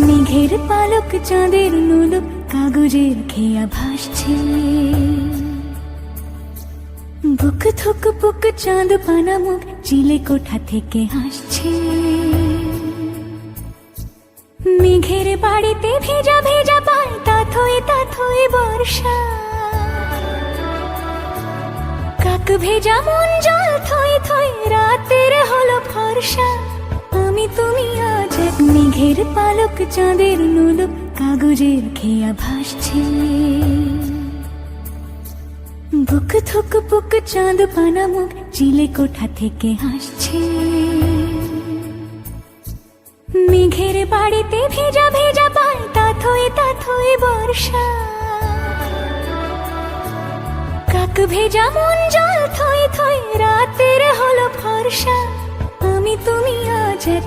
মেঘের পালক চাঁদের নুলুক কাগজের খেয়া ভাসছে। বুক থুক বুক চাঁদ পানা মুখ চিলে কোঠা থেকে হাসছে। মেঘের বাড়িতে ভেজা ভেজা পায় তাথই বর্ষা। কাক ভেজা মন জল থই থই রাতের হলো ফর্সা। আমি তুমি আজ এক মেঘের পালক চাঁদের নুলুক কাগজের খেয়া ভাসছে। বুক থুক বুক চাঁদ পানা মুখ চিলে কোঠা থেকে হাসছে। মেঘের বাড়িতে ভেজা ভেজা পায় তাথই বর্ষা। কাক ভেজা মন জল থই থই রাতের হলো ফর্সা। আমি তুমি আজ এক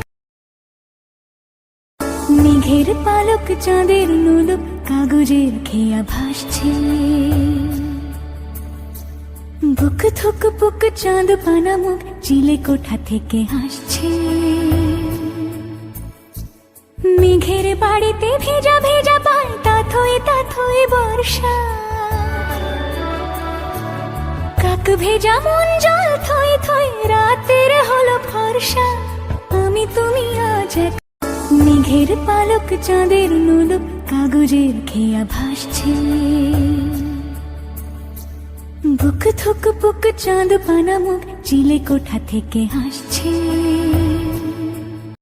মেঘের পালক চাঁদের নুলুক কাগজের খেয়া ভাসছে। বুক থুক বুক চাঁদ পানা মুখ চিলে কোঠা থেকে হাসছে। মেঘের বাড়িতে ভেজা ভেজা পায় তাথই বর্ষা। কাক ভেজা মন জল থই থই রাতের হলো ফর্সা। আমি তুমি আজ এক মেঘের পালক চাঁদের নুলুক কাগজের খেয়া ভাসছে। বুক থুক বুক চাঁদ পানা মুখ চিলে কোঠা থেকে হাসছে।